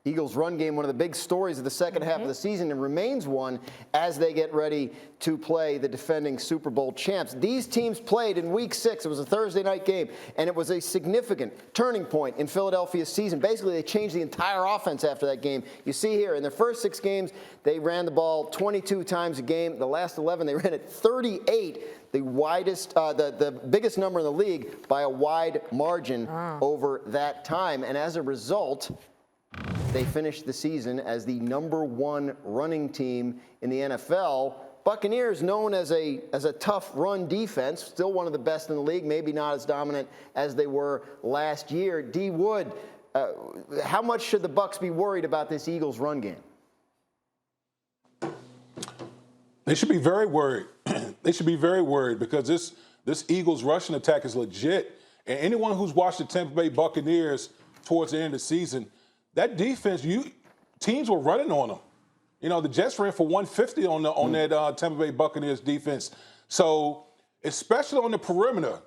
Eagles run game, one of the big stories of the second half of the season, and remains one as they get ready to play the defending Super Bowl champs. These teams played in Week 6. It was a Thursday night game, and it was a significant turning point in Philadelphia's season. Basically, they changed the entire offense after that game. You see here, in their first 6 games, they ran the ball 22 times a game. The last 11, they ran it 38, the widest, the biggest number in the league by a wide margin over that time. And as a result, they finished the season as the #1 running team in the NFL. Buccaneers, known as a tough run defense, still one of the best in the league, maybe not as dominant as they were last year. D. Wood, how much should the Bucs be worried about this Eagles run game? They should be very worried. They should be very worried because this Eagles rushing attack is legit. And anyone who's watched the Tampa Bay Buccaneers towards the end of the season, that defense, teams were running on them. You know, the Jets ran for 150 on that Tampa Bay Buccaneers defense. So, especially on the perimeter,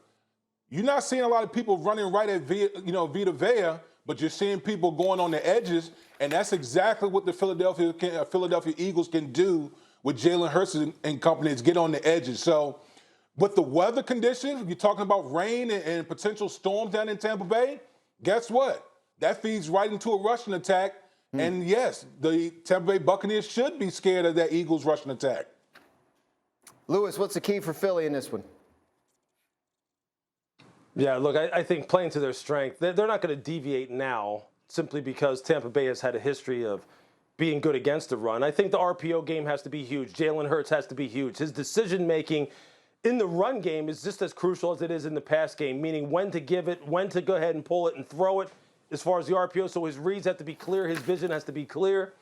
you're not seeing a lot of people running right at Vita Vea, but you're seeing people going on the edges, and that's exactly what the Philadelphia Eagles can do with Jalen Hurts and company, is get on the edges. So, with the weather conditions, you're talking about rain and potential storms down in Tampa Bay, guess what? That feeds right into a rushing attack. And yes, the Tampa Bay Buccaneers should be scared of that Eagles rushing attack. Lewis, what's the key for Philly in this one? Yeah, look, I think playing to their strength, they're not going to deviate now simply because Tampa Bay has had a history of being good against the run. I think the RPO game has to be huge. Jalen Hurts has to be huge. His decision-making in the run game is just as crucial as it is in the pass game, meaning when to give it, when to go ahead and pull it and throw it. As far as the RPO, so his reads have to be clear, his vision has to be clear,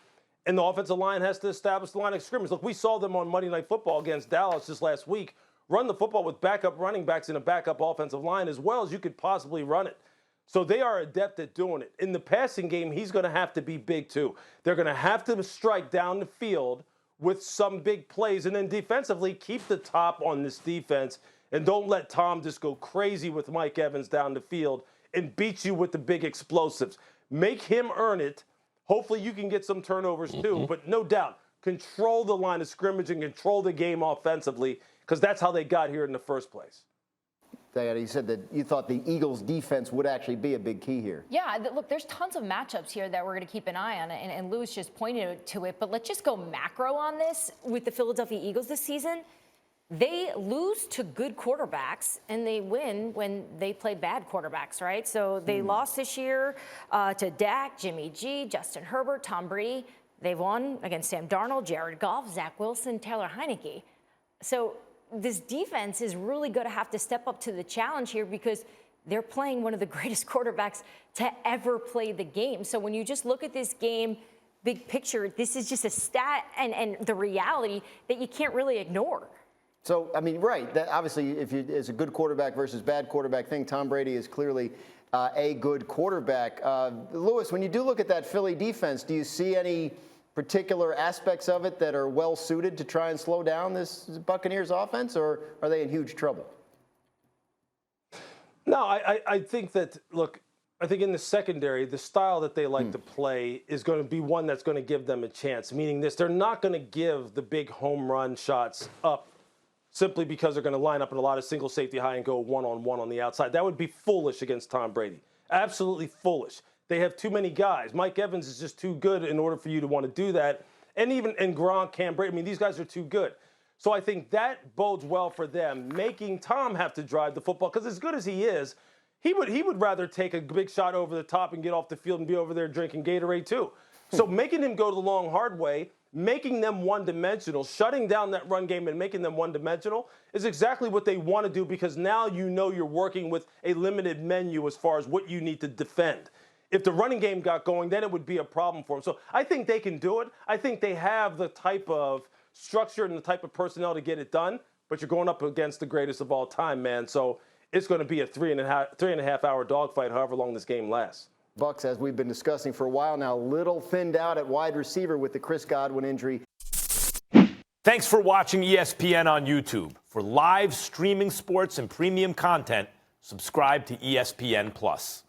and the offensive line has to establish the line of scrimmage. Look, we saw them on Monday Night Football against Dallas just last week run the football with backup running backs and a backup offensive line as well as you could possibly run it. So they are adept at doing it. In the passing game, he's going to have to be big too. They're going to have to strike down the field with some big plays, and then defensively, keep the top on this defense, and don't let Tom just go crazy with Mike Evans down the field and beat you with the big explosives. Make him earn it. Hopefully you can get some turnovers too, but no doubt, control the line of scrimmage and control the game offensively, because that's how they got here in the first place. Diana, you said that you thought the Eagles' defense would actually be a big key here. Yeah, look, there's tons of matchups here that we're going to keep an eye on, and Lewis just pointed to it, but let's just go macro on this with the Philadelphia Eagles this season. They lose to good quarterbacks, and they win when they play bad quarterbacks, right? So they lost this year to Dak, Jimmy G, Justin Herbert, Tom Brady. They've won against Sam Darnold, Jared Goff, Zach Wilson, Taylor Heineke. So this defense is really going to have to step up to the challenge here because they're playing one of the greatest quarterbacks to ever play the game. So when you just look at this game, big picture, this is just a stat and the reality that you can't really ignore. So, I mean, right, that obviously, if it's a good quarterback versus bad quarterback thing, Tom Brady is clearly a good quarterback. Lewis, when you do look at that Philly defense, do you see any particular aspects of it that are well suited to try and slow down this Buccaneers offense, or are they in huge trouble? No, I think that, look, I think in the secondary, the style that they like to play is going to be one that's going to give them a chance, meaning this, they're not going to give the big home run shots up simply because they're going to line up in a lot of single safety high and go one-on-one on the outside. That would be foolish against Tom Brady. Absolutely foolish. They have too many guys. Mike Evans is just too good in order for you to want to do that. And even in Gronk, Cam Brady, I mean, these guys are too good. So I think that bodes well for them, making Tom have to drive the football. Because as good as he is, he would rather take a big shot over the top and get off the field and be over there drinking Gatorade too. So making him go the long, hard way, making them one-dimensional, shutting down that run game and making them one-dimensional is exactly what they want to do, because now you know you're working with a limited menu as far as what you need to defend. If the running game got going, then it would be a problem for them. So I think they can do it. I think they have the type of structure and the type of personnel to get it done, but you're going up against the greatest of all time, man. So it's going to be a three and a half hour dogfight, however long this game lasts. Bucs, as we've been discussing for a while now, a little thinned out at wide receiver with the Chris Godwin injury. Thanks for watching ESPN on YouTube. For live streaming sports and premium content, subscribe to ESPN+.